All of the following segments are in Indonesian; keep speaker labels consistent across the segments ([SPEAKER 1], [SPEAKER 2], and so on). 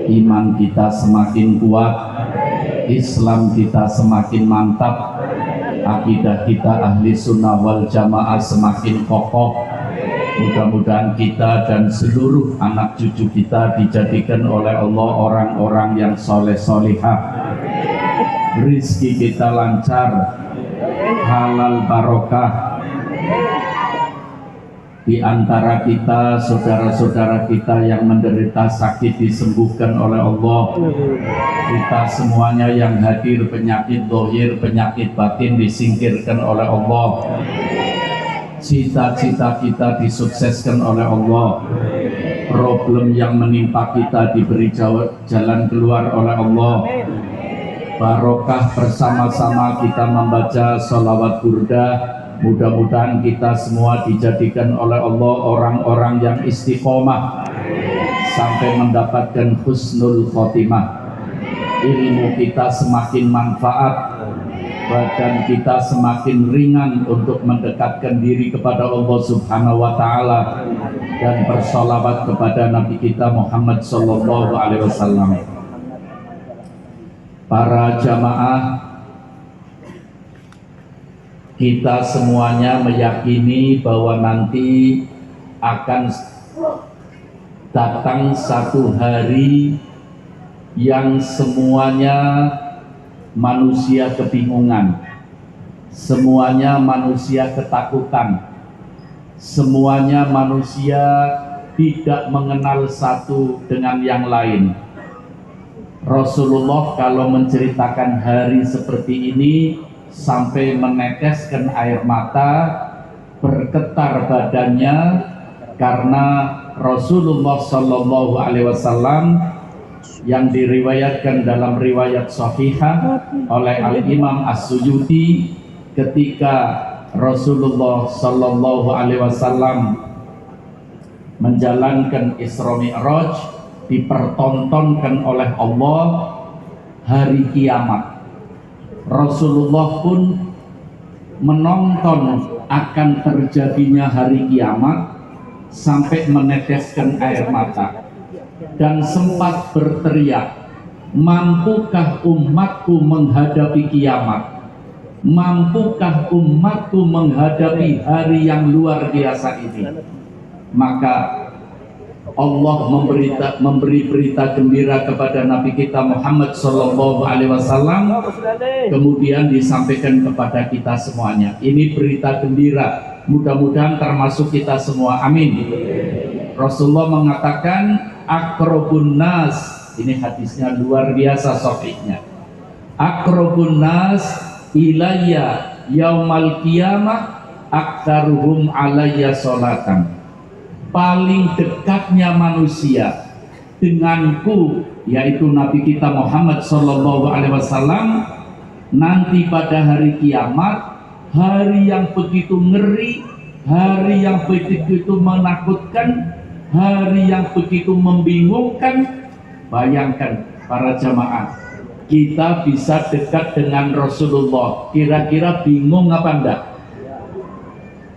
[SPEAKER 1] iman kita semakin kuat, Islam kita semakin mantap, akidah kita ahli sunnah wal jamaah semakin kokoh. Mudah-mudahan kita dan seluruh anak cucu kita dijadikan oleh Allah orang-orang yang soleh solihah, rizki kita lancar, halal barokah. Di antara kita, saudara-saudara kita yang menderita sakit disembuhkan oleh Allah. Kita semuanya yang hadir penyakit zahir, penyakit batin disingkirkan oleh Allah. Cita-cita kita disukseskan oleh Allah. Problem yang menimpa kita diberi jalan keluar oleh Allah. Barokah bersama-sama kita membaca sholawat burda. Mudah-mudahan kita semua dijadikan oleh Allah orang-orang yang istiqomah sampai mendapatkan husnul khotimah. Ilmu kita semakin manfaat, badan kita semakin ringan untuk mendekatkan diri kepada Allah Subhanahu wa Ta'ala, dan bersolawat kepada Nabi kita Muhammad Sallallahu Alaihi Wasallam. Para jamaah, kita semuanya meyakini bahwa nanti akan datang satu hari yang semuanya manusia kebingungan, semuanya manusia ketakutan, semuanya manusia tidak mengenal satu dengan yang lain. Rasulullah kalau menceritakan hari seperti ini sampai meneteskan air mata, bergetar badannya, karena Rasulullah Sallallahu Alaihi Wasallam yang diriwayatkan dalam riwayat sahihah oleh Al-Imam As-Suyuti, ketika Rasulullah Sallallahu Alaihi Wasallam menjalankan Isra Mi'raj, dipertontonkan oleh Allah hari kiamat. Rasulullah pun menonton akan terjadinya hari kiamat sampai meneteskan air mata dan sempat berteriak, mampukah umatku menghadapi kiamat? Mampukah umatku menghadapi hari yang luar biasa ini? Maka Allah memberi berita gembira kepada Nabi kita Muhammad Sallallahu Alaihi Wasallam, kemudian disampaikan kepada kita semuanya. Ini berita gembira, mudah-mudahan termasuk kita semua, amin. Rasulullah mengatakan, akrobun nas, ini hadisnya luar biasa sahihnya. Akrobun nas ilayya yaumal qiyamah aktsaruhum alayya sholatan. Paling dekatnya manusia denganku, yaitu Nabi kita Muhammad Sallallahu Alaihi Wasallam, nanti pada hari kiamat, hari yang begitu ngeri, hari yang begitu menakutkan, hari yang begitu membingungkan. Bayangkan para jamaah, kita bisa dekat dengan Rasulullah, kira-kira bingung apa enggak?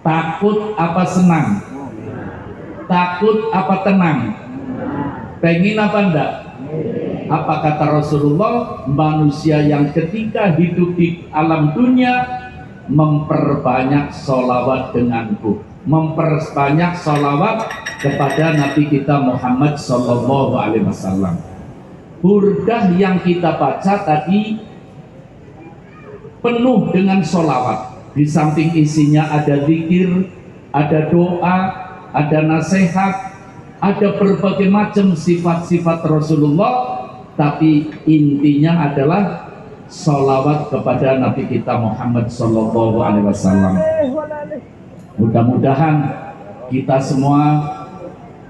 [SPEAKER 1] Takut apa senang? Takut apa tenang? Pengen apa enggak? Apa kata Rasulullah? Manusia yang ketika hidup di alam dunia memperbanyak sholawat denganku, memperbanyak sholawat kepada Nabi kita Muhammad Sallallahu Alaihi Wasallam. Burdah yang kita baca tadi penuh dengan sholawat. Di samping isinya ada zikir, ada doa, ada nasihat, ada berbagai macam sifat-sifat Rasulullah, tapi intinya adalah sholawat kepada Nabi kita Muhammad Sallallahu Alaihi Wasallam. Mudah-mudahan kita semua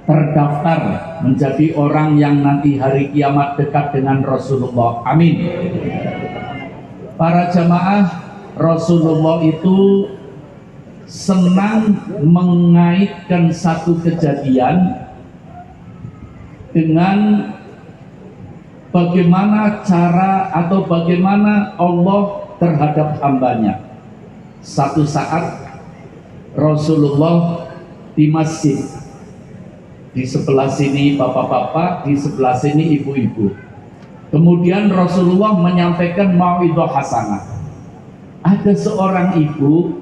[SPEAKER 1] terdaftar menjadi orang yang nanti hari kiamat dekat dengan Rasulullah, amin. Para jamaah, Rasulullah itu senang mengaitkan satu kejadian dengan bagaimana cara atau bagaimana Allah terhadap hambanya. Satu saat Rasulullah di masjid Di sebelah sini bapak-bapak, di sebelah sini ibu-ibu. Kemudian Rasulullah menyampaikan mau'idhah hasanah. Ada seorang ibu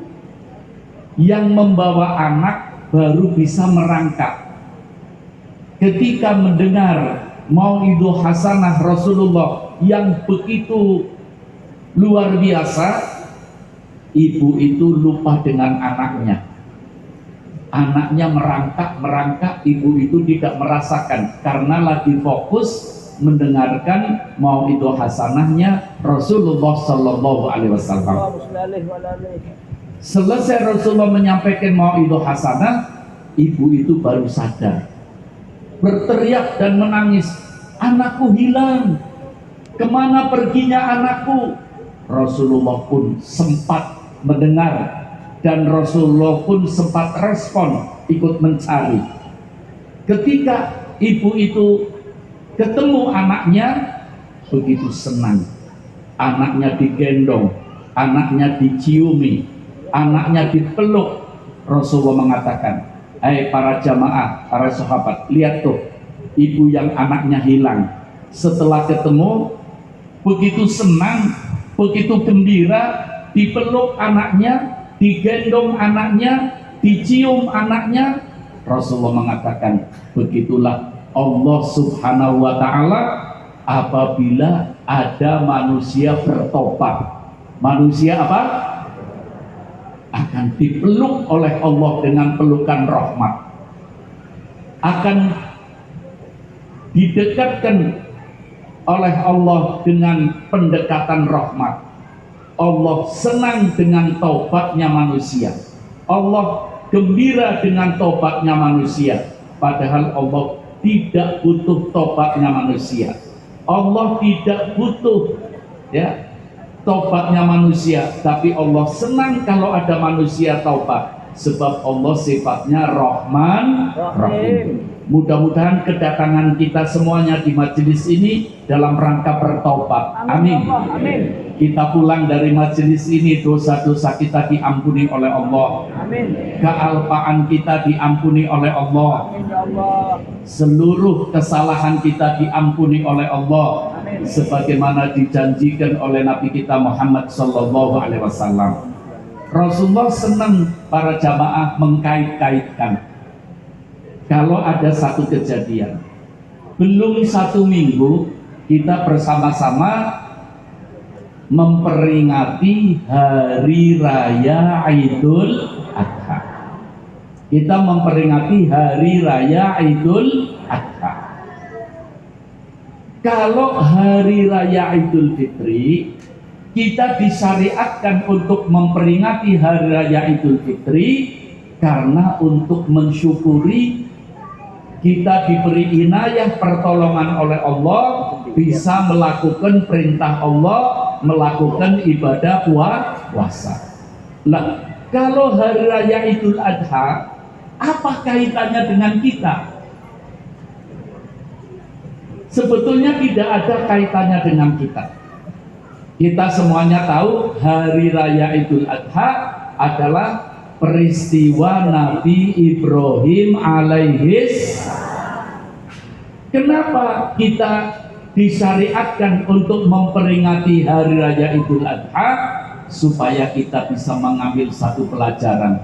[SPEAKER 1] yang membawa anak baru bisa merangkak. Ketika mendengar mau'idhah hasanah Rasulullah yang begitu luar biasa, ibu itu lupa dengan anaknya. Anaknya merangkak, ibu itu tidak merasakan karena lagi fokus mendengarkan mau'idhah hasanahnya Rasulullah Sallallahu Alaihi Wasallam. Selesai Rasulullah menyampaikan mau'idhah hasanah, ibu itu baru sadar, berteriak dan menangis, anakku hilang, kemana perginya anakku? Rasulullah pun sempat mendengar dan Rasulullah pun sempat respon, ikut mencari. Ketika ibu itu ketemu anaknya, begitu senang. Anaknya digendong, anaknya diciumi, anaknya dipeluk. Rasulullah mengatakan, hai para jamaah, para sahabat, lihat tuh, ibu yang anaknya hilang. Setelah ketemu, begitu senang, begitu gembira, dipeluk anaknya, digendong anaknya, dicium anaknya. Rasulullah mengatakan, begitulah Allah Subhanahu wa Ta'ala apabila ada manusia bertobat. Manusia apa? Akan dipeluk oleh Allah dengan pelukan rahmat, akan didekatkan oleh Allah dengan pendekatan rahmat. Allah senang dengan taubatnya manusia, Allah gembira dengan taubatnya manusia. Padahal Allah tidak butuh taubatnya manusia, Allah tidak butuh taubatnya manusia, tapi Allah senang kalau ada manusia taubat, sebab Allah sifatnya Rahman Rahim. Mudah-mudahan kedatangan kita semuanya di majelis ini dalam rangka bertaubat. Amin. Kita pulang dari majelis ini, dosa-dosa kita diampuni oleh Allah. Amin. Kealpaan kita diampuni oleh Allah. Amin, ya Allah. Seluruh kesalahan kita diampuni oleh Allah. Amin. Sebagaimana dijanjikan oleh Nabi kita Muhammad Sallallahu Alaihi Wasallam. Rasulullah senang para jamaah mengkait-kaitkan. Kalau ada satu kejadian, belum 1 minggu kita bersama-sama memperingati Hari Raya Idul Adha. Kita memperingati Hari Raya Idul Adha. Kalau Hari Raya Idul Fitri, kita disyariatkan untuk memperingati Hari Raya Idul Fitri karena untuk mensyukuri kita diberi inayah pertolongan oleh Allah, bisa melakukan perintah Allah, melakukan ibadah puasa. Nah, kalau Hari Raya Idul Adha, apa kaitannya dengan kita? Sebetulnya tidak ada kaitannya dengan kita. Kita semuanya tahu Hari Raya Idul Adha adalah peristiwa Nabi Ibrahim alaihis. Kenapa kita disyariatkan untuk memperingati Hari Raya Idul Adha? Supaya kita bisa mengambil satu pelajaran.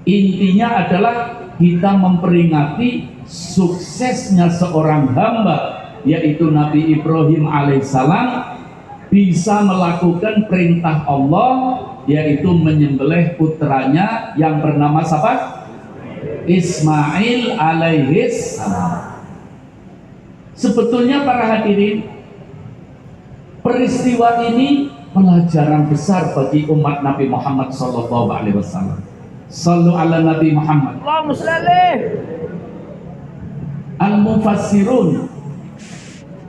[SPEAKER 1] Intinya adalah kita memperingati suksesnya seorang hamba, yaitu Nabi Ibrahim alaihissalam, bisa melakukan perintah Allah, yaitu menyembelih putranya yang bernama siapa? Ismail alaihis salam. Sebetulnya para hadirin, peristiwa ini pelajaran besar bagi umat Nabi Muhammad sallallahu alaihi wasallam. Sallu ala Nabi Muhammad. Allahumma shalli. Al-mufassirun,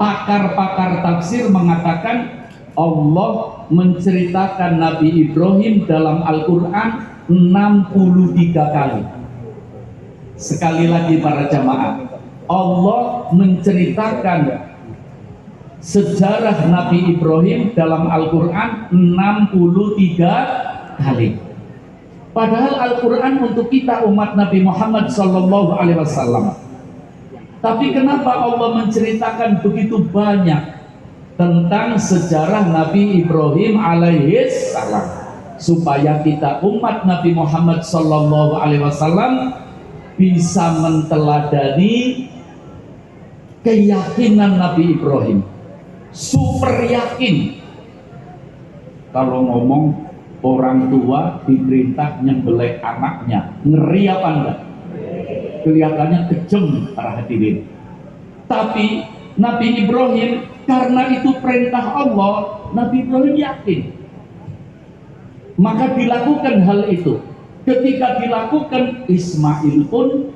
[SPEAKER 1] pakar-pakar tafsir mengatakan Allah menceritakan Nabi Ibrahim dalam Al-Quran 63 kali. Sekali lagi para jamaah, Allah menceritakan sejarah Nabi Ibrahim dalam Al-Quran 63 kali. Padahal Al-Quran untuk kita umat Nabi Muhammad SAW Tapi kenapa Allah menceritakan begitu banyak tentang sejarah Nabi Ibrahim alaihissalam? Supaya kita umat Nabi Muhammad sallallahu alaihi wasallam bisa menteladani keyakinan Nabi Ibrahim. Super yakin. Kalau ngomong orang tua diperintah nyembelih anaknya, ngeri apa enggak? Kelihatannya kejam para hadirin. Tapi Nabi Ibrahim, karena itu perintah Allah, Nabi Ibrahim yakin. Maka dilakukan hal itu. Ketika dilakukan, Ismail pun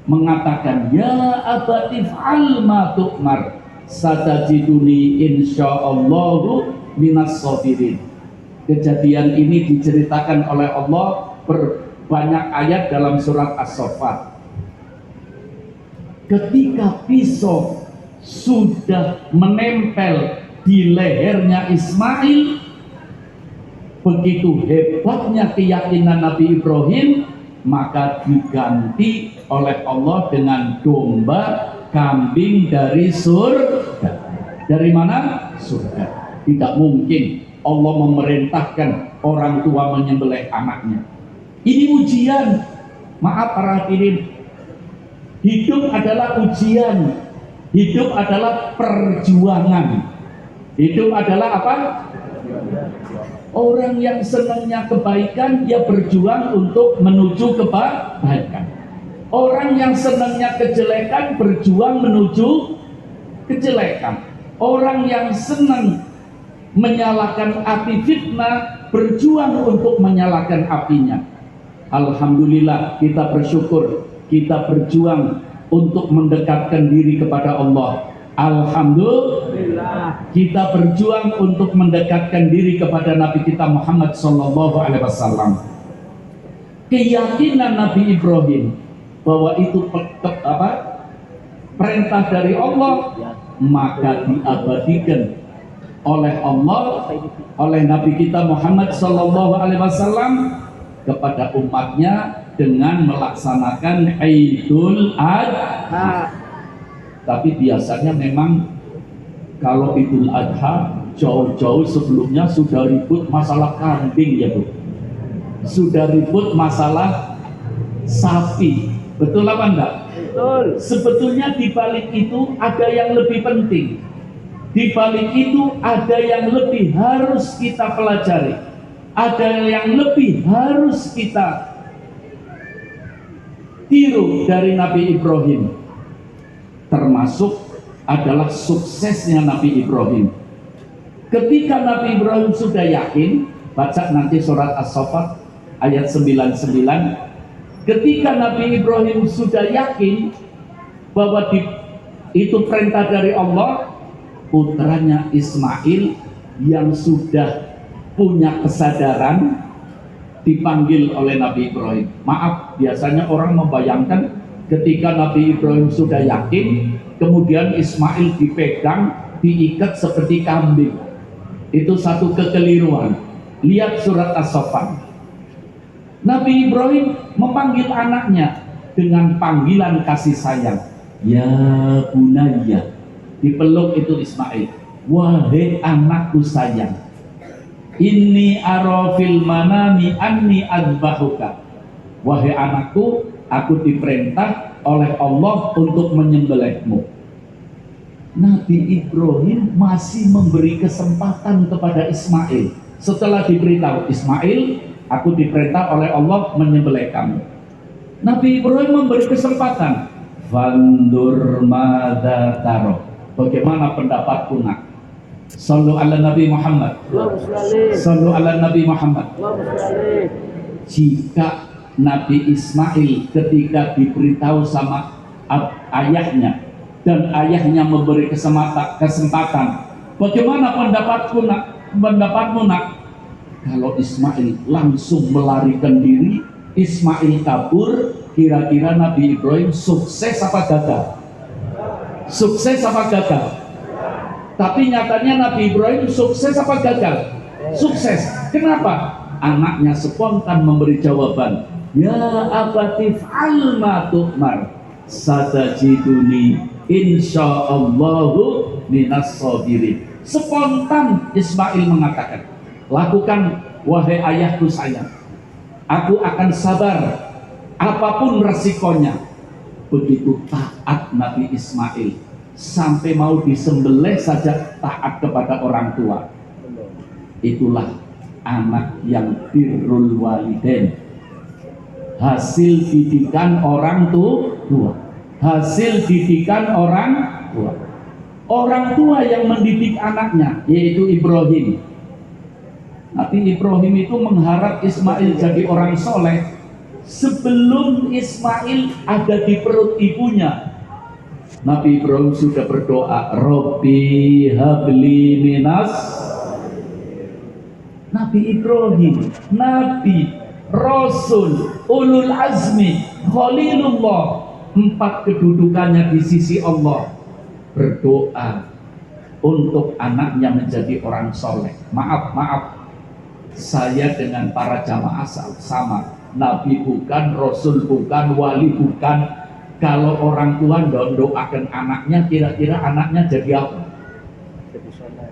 [SPEAKER 1] mengatakan, ya abati fa'al ma tu'mar satajiduni insyaallahu minas sabirin. Kejadian ini diceritakan oleh Allah berbanyak ayat dalam surat As-Saffat. Ketika pisau sudah menempel di lehernya Ismail, begitu hebatnya keyakinan Nabi Ibrahim, maka diganti oleh Allah dengan domba kambing dari surga. Dari mana? Surga. Tidak mungkin Allah memerintahkan orang tua menyembelih anaknya. Ini ujian. Maaf para hadirin, hidup adalah ujian. Hidup adalah perjuangan. Hidup adalah apa? Orang yang senangnya kebaikan, dia berjuang untuk menuju kebaikan. Orang yang senangnya kejelekan, berjuang menuju kejelekan. Orang yang senang menyalakan api fitnah, berjuang untuk menyalakan apinya. Alhamdulillah, kita bersyukur, kita berjuang untuk mendekatkan diri kepada Allah. Alhamdulillah, kita berjuang untuk mendekatkan diri kepada Nabi kita Muhammad sallallahu alaihi wasallam. Keyakinan Nabi Ibrahim bahwa itu perintah dari Allah, maka diabadikan oleh Allah, oleh Nabi kita Muhammad sallallahu alaihi wasallam kepada umatnya dengan melaksanakan Idul Adha. Tapi biasanya memang kalau Idul Adha jauh-jauh sebelumnya sudah ribut masalah kambing ya Bu, sudah ribut masalah sapi. Betul apa enggak? Betul. Sebetulnya di balik itu ada yang lebih penting. Di balik itu ada yang lebih harus kita pelajari. Ada yang lebih harus kita tiru dari Nabi Ibrahim. Termasuk adalah suksesnya Nabi Ibrahim. Ketika Nabi Ibrahim sudah yakin, baca nanti surat As-Saffat ayat 99. Ketika Nabi Ibrahim sudah yakin bahwa itu perintah dari Allah, putranya Ismail yang sudah punya kesadaran dipanggil oleh Nabi Ibrahim. Maaf, biasanya orang membayangkan ketika Nabi Ibrahim sudah yakin, kemudian Ismail dipegang, diikat seperti kambing. Itu satu kekeliruan. Lihat surat As-Saffat. Nabi Ibrahim memanggil anaknya dengan panggilan kasih sayang. Ya bunayya. Dipeluk itu Ismail. Wahai anakku sayang. Inni ara fil manami anni adbahuka. Wahai anakku, aku diperintah oleh Allah untuk menyembelihmu. Nabi Ibrahim masih memberi kesempatan kepada Ismail. Setelah diberitahu, Ismail, aku diperintah oleh Allah menyembelih kamu. Nabi Ibrahim memberi kesempatan. Fandur madza taro. Bagaimana pendapatku nak? Sallu ala Nabi Muhammad. Sallu ala Nabi Muhammad. Jika Nabi Ismail ketika diberitahu sama ayahnya dan ayahnya memberi kesempatan, bagaimana pendapatmu nak? Kalau Ismail langsung melarikan diri, Ismail kabur, kira-kira Nabi Ibrahim sukses apa gagal? Sukses apa gagal? Tapi nyatanya Nabi Ibrahim sukses apa gagal? Sukses. Kenapa? Anaknya spontan memberi jawaban. Ya abati fa'al ma tu'mar. satajiduni insyaallahu minas sabirin. Spontan Ismail mengatakan, lakukan wahai ayahku sayang, aku akan sabar apapun resikonya. Begitu taat Nabi Ismail, sampai mau disembelih saja taat kepada orang tua. Itulah anak yang birrul walidain, hasil didikan orang tua, hasil didikan orang tua. Orang tua yang mendidik anaknya, yaitu Ibrahim. Nabi Ibrahim itu mengharap Ismail jadi orang soleh sebelum Ismail ada di perut ibunya. Nabi Ibrahim sudah berdoa, Robbi habli minas. Nabi Ibrahim, Nabi, Rasul, Ulul Azmi, Khalilullah, 4 kedudukannya di sisi Allah, berdoa untuk anaknya menjadi orang soleh. Maaf, saya dengan para jamaah sama. Nabi bukan, Rasul bukan, wali bukan. Kalau orang tua doakan anaknya, kira-kira anaknya jadi apa?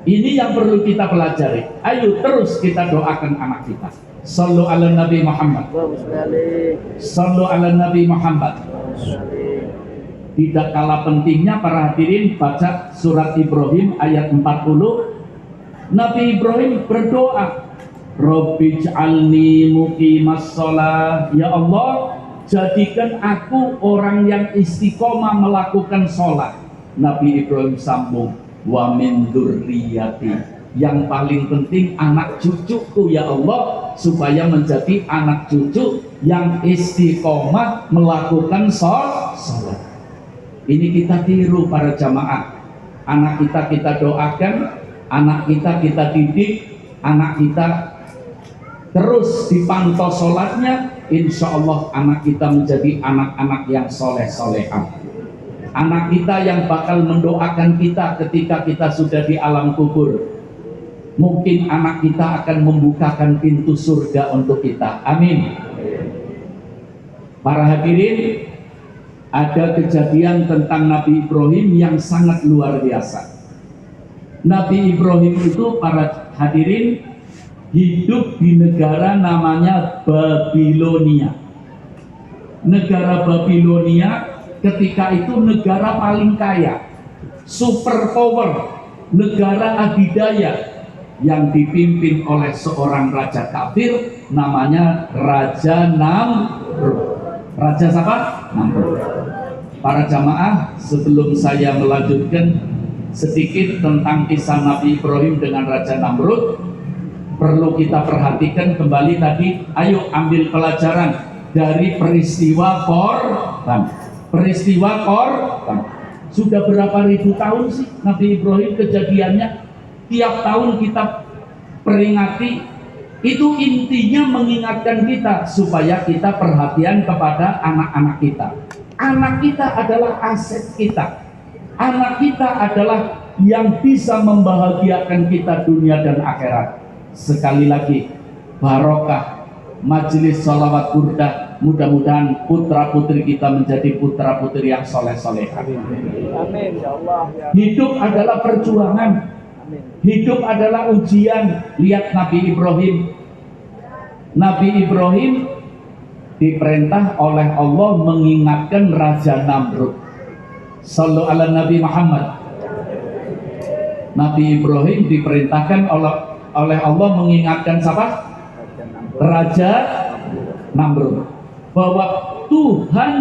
[SPEAKER 1] Ini yang perlu kita pelajari. Ayo terus kita doakan anak kita. Sallu ala Nabi Muhammad. Sallu ala Nabi Muhammad. Tidak kalah pentingnya para hadirin, baca surat Ibrahim ayat 40. Nabi Ibrahim berdoa, Rabbi ij'alni muqimas shalah. Ya Allah, jadikan aku orang yang istiqomah melakukan sholat. Nabi Ibrahim sambung, wa min dzurriyyati. Yang paling penting anak cucuku ya Allah, supaya menjadi anak cucu yang istiqomah melakukan sholat. Ini kita tiru para jamaah. Anak kita doakan, anak kita didik, anak kita terus dipantau sholatnya. Insya Allah anak kita menjadi anak-anak yang soleh-solehah. Anak kita yang bakal mendoakan kita ketika kita sudah di alam kubur. Mungkin anak kita akan membukakan pintu surga untuk kita. Amin. Para hadirin, ada kejadian tentang Nabi Ibrahim yang sangat luar biasa. Nabi Ibrahim itu, para hadirin, hidup di negara namanya Babilonia. Negara Babilonia ketika itu negara paling kaya, superpower, negara adidaya yang dipimpin oleh seorang raja kafir namanya Raja Namrud. Raja siapa? Namrud. Para jamaah, sebelum saya melanjutkan sedikit tentang kisah Nabi Ibrahim dengan Raja Namrud, perlu kita perhatikan kembali tadi. Ayo ambil pelajaran dari peristiwa korban. Peristiwa korban. Sudah berapa ribu tahun sih Nabi Ibrahim kejadiannya? Tiap tahun kita peringati. Itu intinya mengingatkan kita supaya kita perhatian kepada anak-anak kita. Anak kita adalah aset kita. Anak kita adalah yang bisa membahagiakan kita dunia dan akhirat. Sekali lagi, barokah majelis sholawat burdah. Mudah-mudahan putra putri kita menjadi putra putri yang soleh-soleh. Amin. Ya Allah. Hidup adalah perjuangan. Hidup adalah ujian. Lihat Nabi Ibrahim. Nabi Ibrahim diperintah oleh Allah mengingatkan Raja Namrud. Sallu ala Nabi Muhammad. Nabi Ibrahim diperintahkan oleh Allah mengingatkan siapa? Raja Namrud, bahwa Tuhan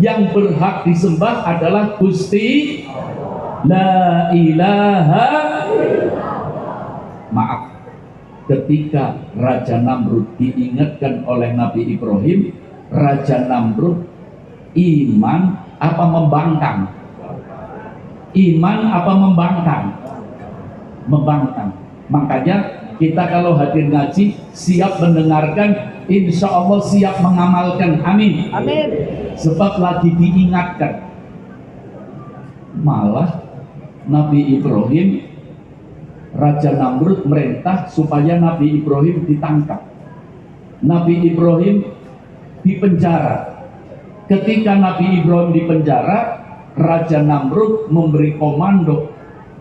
[SPEAKER 1] yang berhak disembah adalah Gusti La ilaha. Maaf, ketika Raja Namrud diingatkan oleh Nabi Ibrahim, Raja Namrud iman apa membangkang? Iman apa membangkang? Membangkang. Makanya kita kalau hadir ngaji siap mendengarkan, insya Allah siap mengamalkan. Amin. Amin. Sebab lagi diingatkan. Malah Nabi Ibrahim, Raja Namrud merintah supaya Nabi Ibrahim ditangkap. Nabi Ibrahim dipenjara. Ketika Nabi Ibrahim di penjara, Raja Namrud memberi komando.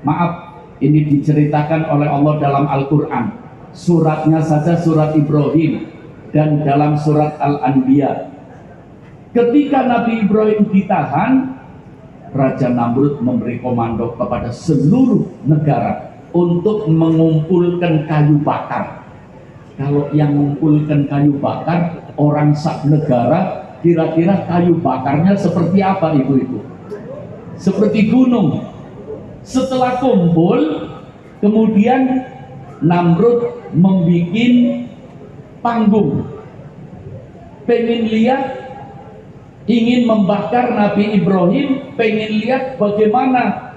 [SPEAKER 1] Maaf, ini diceritakan oleh Allah dalam Al-Quran. Suratnya saja surat Ibrahim dan dalam surat Al-Anbiya. Ketika Nabi Ibrahim ditahan, Raja Namrud memberi komando kepada seluruh negara untuk mengumpulkan kayu bakar. Kalau yang mengumpulkan kayu bakar, orang sak negara, kira-kira kayu bakarnya seperti apa ibu-ibu? Seperti gunung. Setelah kumpul, kemudian Namrud membuat panggung. Pengen lihat, ingin membakar Nabi Ibrahim, pengen lihat bagaimana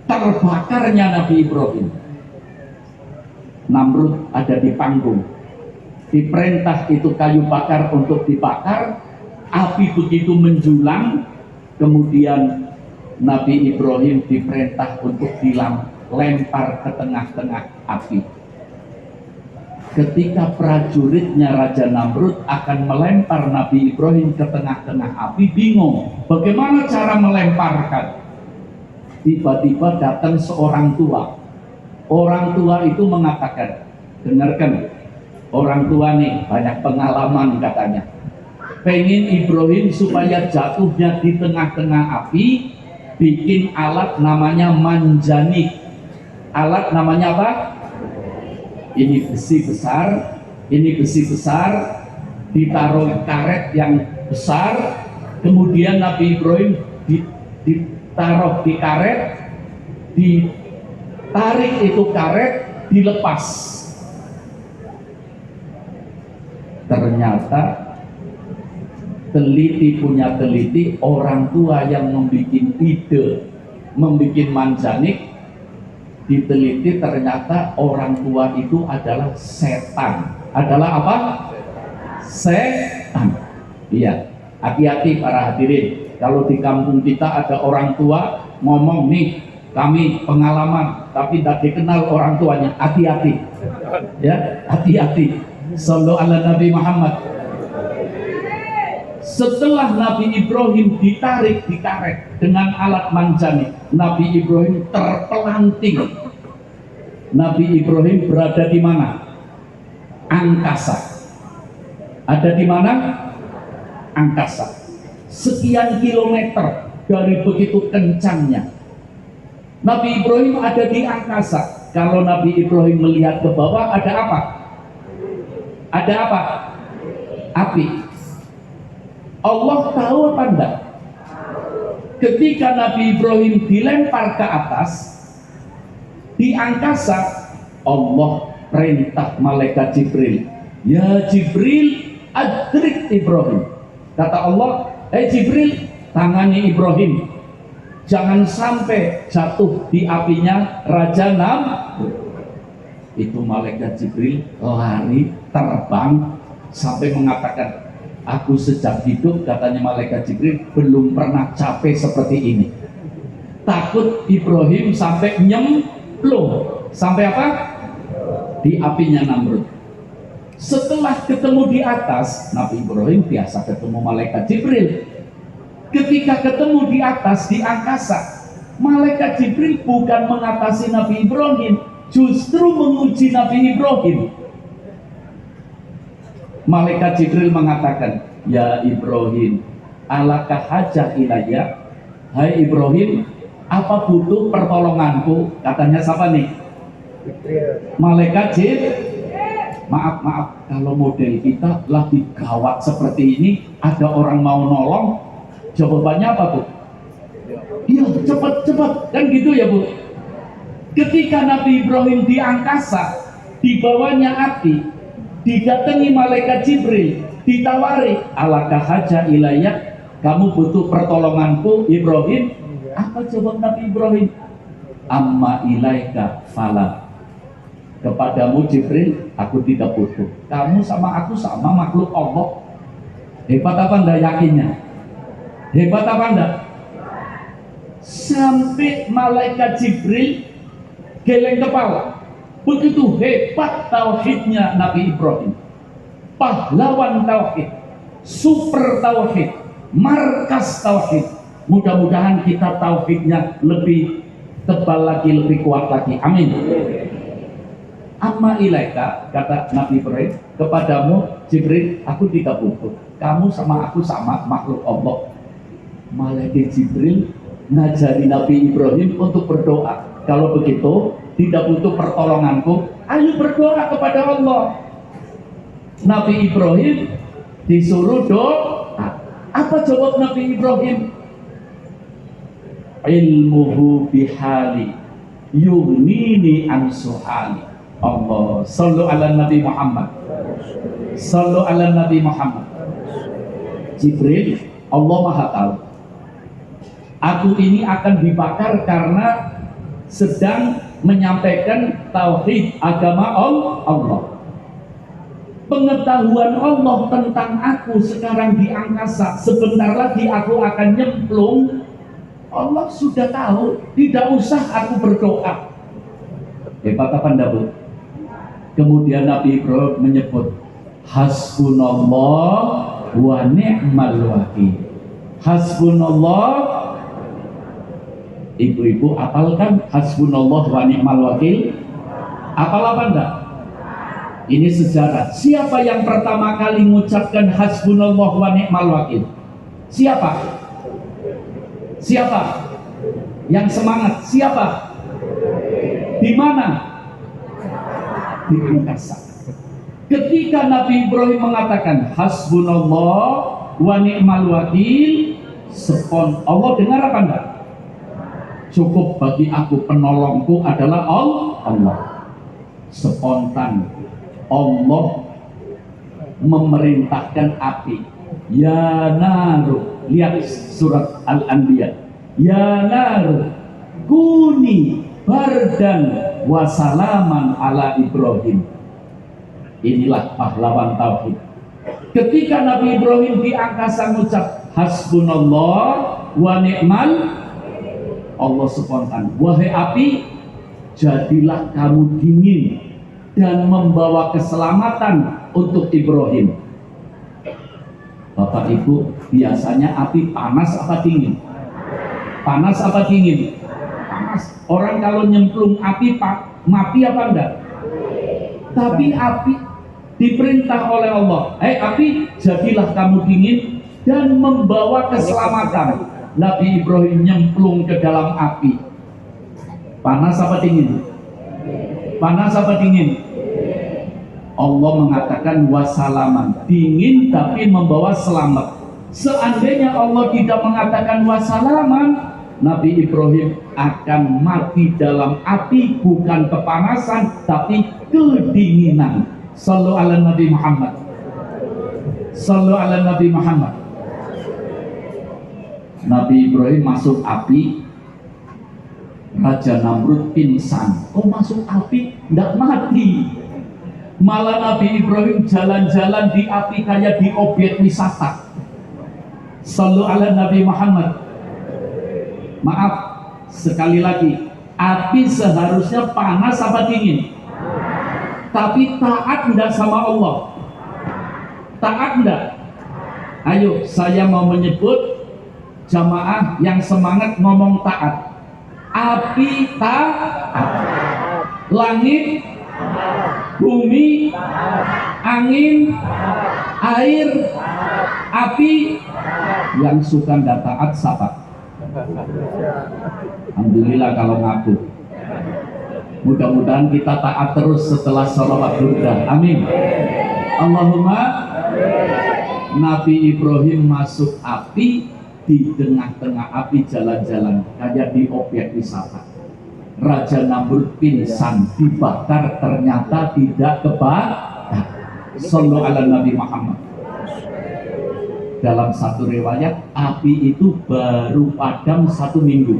[SPEAKER 1] terbakarnya Nabi Ibrahim. Namrud ada di panggung. Diperintah itu kayu bakar untuk dibakar, api begitu menjulang, kemudian Nabi Ibrahim diperintah untuk dilempar ke tengah-tengah api. Ketika prajuritnya Raja Namrud akan melempar Nabi Ibrahim ke tengah-tengah api, bingung bagaimana cara melemparkan. Tiba-tiba datang seorang tua. Orang tua itu mengatakan, dengarkan, orang tua nih banyak pengalaman katanya. Pengen Ibrahim supaya jatuhnya di tengah-tengah api, bikin alat namanya manjanik. Alat namanya apa? Ini besi besar, ditaruh karet yang besar, kemudian Nabi Ibrahim ditaruh di karet, ditarik itu karet, dilepas. Ternyata teliti punya teliti, orang tua yang membuat ide, membuat manjanik, diteliti ternyata orang tua itu adalah setan. Adalah apa? Setan. Iya, hati-hati para hadirin. Kalau di kampung kita ada orang tua ngomong nih, kami pengalaman, tapi tidak dikenal orang tuanya. Hati-hati. Ya, hati-hati. Sallu ala Nabi Muhammad. Setelah Nabi Ibrahim ditarik di karet dengan alat manjanik, Nabi Ibrahim terpelanting. Nabi Ibrahim berada di mana? Angkasa. Ada di mana? Angkasa. Sekian kilometer dari begitu kencangnya. Nabi Ibrahim ada di angkasa. Kalau Nabi Ibrahim melihat ke bawah, ada apa? Ada apa? Api. Allah tahu apa enggak? Ketika Nabi Ibrahim dilempar ke atas di angkasa, Allah perintah malaikat Jibril, ya Jibril, adrik Ibrahim. Kata Allah, Jibril, tangani Ibrahim, jangan sampai jatuh di apinya Raja Namrud. Itu malaikat Jibril lari terbang sampai mengatakan, aku sejak hidup, katanya malaikat Jibril, belum pernah capek seperti ini. Takut Ibrahim sampai nyemplung. Sampai apa? Di apinya Namrud. Setelah ketemu di atas, Nabi Ibrahim biasa ketemu malaikat Jibril. Ketika ketemu di atas, di angkasa, malaikat Jibril bukan mengatasi Nabi Ibrahim, justru menguji Nabi Ibrahim. Malaikat Jibril mengatakan, ya Ibrahim, alakah hajah ilayya? Hai Ibrahim, apa butuh pertolonganku? Katanya siapa nih? Malaikat Jibril. Maaf, kalau model kita lagi gawat seperti ini, ada orang mau nolong, jawabannya apa Bu? Iya, cepat, kan gitu ya Bu. Ketika Nabi Ibrahim di angkasa, di bawahnya api, didatangi malaikat Jibril, ditawari, alakah haja ilayya, kamu butuh pertolonganku Ibrahim? Apa jawab Nabi Ibrahim? Amma ilaika fala, kepadamu Jibril aku tidak butuh, kamu sama aku sama makhluk Allah. Hebat apa anda yakinnya? Hebat apa anda? Sampai malaikat Jibril geleng kepala. Begitu hebat tauhidnya Nabi Ibrahim, pahlawan tauhid, super tauhid. markas tauhid. Mudah-mudahan kita tauhidnya lebih tebal lagi, lebih kuat lagi. Amin. Amma ilaika, kata Nabi Ibrahim, kepadamu Jibril, aku tidak butuh. Kamu sama aku sama makhluk Allah. Malaikat Jibril ngajari Nabi Ibrahim untuk berdoa. Kalau begitu, tidak butuh pertolonganku, ayo berdoa kepada Allah. Nabi Ibrahim disuruh doa. Apa jawab Nabi Ibrahim? Ilmuhu bihali yughnini an su'ali. Allah, sallu ala Nabi Muhammad. Sallu ala Nabi Muhammad. Jibril, Allah Maha tahu. Aku ini akan dibakar karena sedang menyampaikan tauhid agama Allah. Pengetahuan Allah tentang aku sekarang di angkasa, sebentar lagi aku akan nyemplung. Allah sudah tahu, tidak usah aku berdoa. Hebat apa enggak, Bu? Kemudian Nabi Ibrahim menyebut hasbunallah wa ni'mal wakil. Hasbunallah. Ibu-ibu apalkan hasbunallah wa ni'mal wakil? Apal apa enggak? Ini sejarah. Siapa yang pertama kali mengucapkan hasbunallah wa ni'mal wakil? Siapa? Siapa? Yang semangat? Siapa? Di mana? Di angkasa. Ketika Nabi Ibrahim mengatakan hasbunallah wa ni'mal wakil, Allah dengar apa enggak? Cukup bagi aku, penolongku adalah Allah. Spontan Allah memerintahkan api. Ya naru, lihat surat Al-Anbiya. Ya naru kuni bardan wasalaman ala Ibrahim. Inilah pahlawan tauhid. Ketika Nabi Ibrahim di angkasa mengucap hasbunallah wa ni'mal, Allah spontan, wahai api, jadilah kamu dingin dan membawa keselamatan untuk Ibrahim. Bapak Ibu, biasanya api panas apa dingin? Panas apa dingin? Panas. Orang kalau nyemplung api mati apa enggak? Tapi api diperintah oleh Allah, api, jadilah kamu dingin dan membawa keselamatan. Nabi Ibrahim nyemplung ke dalam api. Panas apa dingin? Panas apa dingin? Allah mengatakan wasalaman, dingin tapi membawa selamat. Seandainya Allah tidak mengatakan wasalaman, Nabi Ibrahim akan mati dalam api, bukan kepanasan tapi kedinginan. Sallu ala Nabi Muhammad. Sallu ala Nabi Muhammad. Nabi Ibrahim masuk api, Raja Namrud pingsan. Kok masuk api? Tidak mati. Malah Nabi Ibrahim jalan-jalan di api kayak di objek wisata. Sallu ala Nabi Muhammad. Maaf, sekali lagi, api seharusnya panas apa dingin? Tapi taat enggak sama Allah? Taat enggak? Ayo, saya mau menyebut jamaah yang semangat ngomong taat. Api taat, langit, bumi, angin, air, api. Yang suka nggak taat siapa? Alhamdulillah kalau ngaku. Mudah-mudahan kita taat terus setelah sholawat burda. Amin. Allahumma. Nabi Ibrahim masuk api, di tengah-tengah api jalan-jalan kayak di objek wisata. Raja Namrud pingsan, dibakar, ternyata tidak kebakar. Sallu ala Nabi Muhammad. Dalam satu riwayat, api itu baru padam 1 minggu.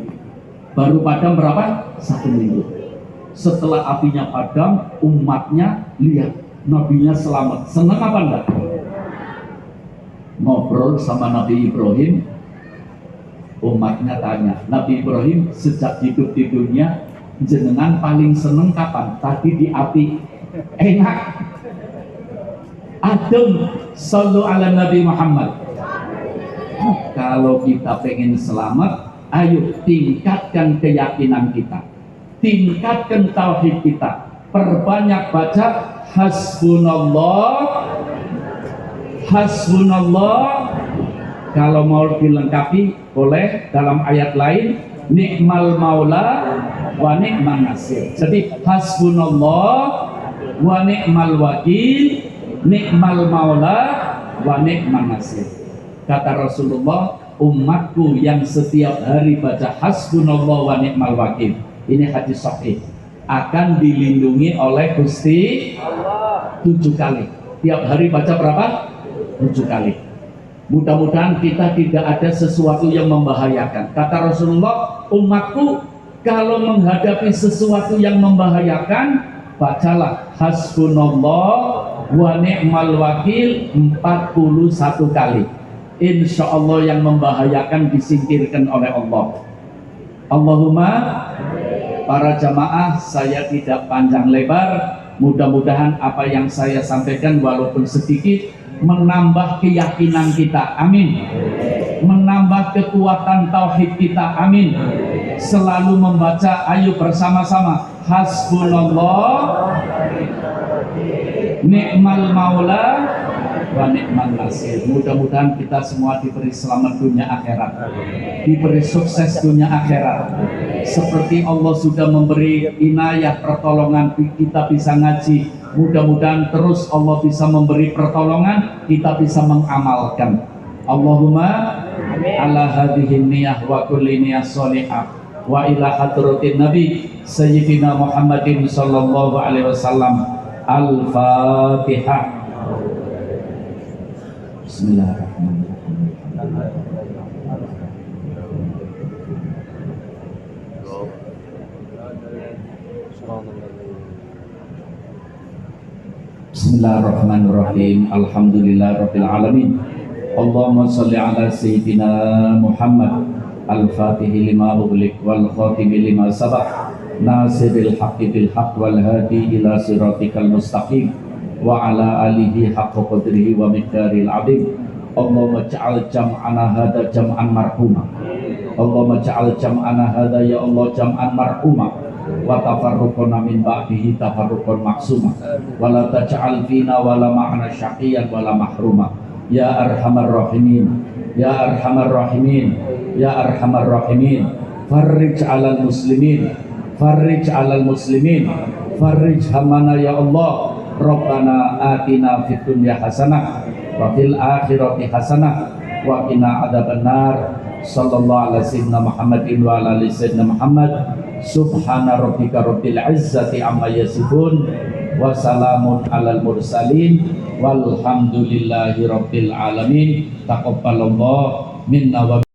[SPEAKER 1] Baru padam berapa? 1 minggu. Setelah apinya padam, umatnya lihat nabinya selamat. Senang apa enggak? Ngobrol sama Nabi Ibrahim, umatnya tanya, Nabi Ibrahim sejak hidup di dunia jenengan paling seneng kapan? Tadi di api. Enak, adem. Sallu ala Nabi Muhammad. kalau kita pengen selamat, ayo tingkatkan keyakinan kita, tingkatkan tauhid kita, perbanyak baca hasbunallah, hasbunallah. Kalau mau dilengkapi boleh dalam ayat lain, nikmal maula wa ni'man nasir. Jadi hasbunallah wa ni'mal wakil, nikmal maula wa ni'man nasir. Kata Rasulullah, umatku yang setiap hari baca hasbunallah wa ni'mal wakil, ini hadis sahih, akan dilindungi oleh Gusti Allah 7 kali. Tiap hari baca berapa? 7 kali. Mudah-mudahan kita tidak ada sesuatu yang membahayakan. Kata Rasulullah, umatku kalau menghadapi sesuatu yang membahayakan, bacalah hasbunallah wa ni'mal wakil 41 kali. Insya Allah yang membahayakan disingkirkan oleh Allah. Allahumma. Para jamaah, saya tidak panjang lebar. Mudah-mudahan apa yang saya sampaikan walaupun sedikit menambah keyakinan kita, amin, menambah kekuatan tauhid kita, amin. Selalu membaca, ayo bersama-sama, hasbunallah ni'mal maula wa ni'man nasir. Mudah-mudahan kita semua diberi selamat dunia akhirat, diberi sukses dunia akhirat. Seperti Allah sudah memberi inayah pertolongan, kita bisa ngaji, mudah-mudahan terus Allah bisa memberi pertolongan, kita bisa mengamalkan. Allahumma ala hadhihi niyah wa kulli niyah sholihah wa ila hadratin nabi sayyidina Muhammadin sallallahu alaihi wasallam. Al-Fatihah. Bismillahirrahmanirrahim. Bismillahirrahmanirrahim. Alhamdulillahirabbil alamin. Allahumma shalli ala sayyidina Muhammad al-Fatihi lima ughliq wal khatimi lima sabaq nasiril haqqi bil haqq wal hadi ila siratikal mustaqim wa ala alihi haqqa qadrihi wa miqdaril azim. Allahumma ja'al jam'ana hadza jam'an marhuma. Allahumma ja'al jam'ana hadza ya Allah jam'an marhuma wa tafarruquna min ba'dihi tafarruqan maksuma wa la taj'al fina wa la ma'ana syaqiyan wa la mahruma ya arhamar rahimin ya arhamar rahimin ya arhamar rahimin. Farrij 'alal muslimin, farrij 'alal muslimin, farrij hammana ya Allah. Rabbana atina fid dunya hasanah wa fil akhirati hasanah wa qina adzabannar. Sallallahu alaihi wasallam Muhammadin wa ala ali sayyidina Muhammad. Subhana rabbika rabbil izzati amma yasifun wa salamun alal mursalin walhamdulillahi rabbil alamin. Taqabbalallahu minna wa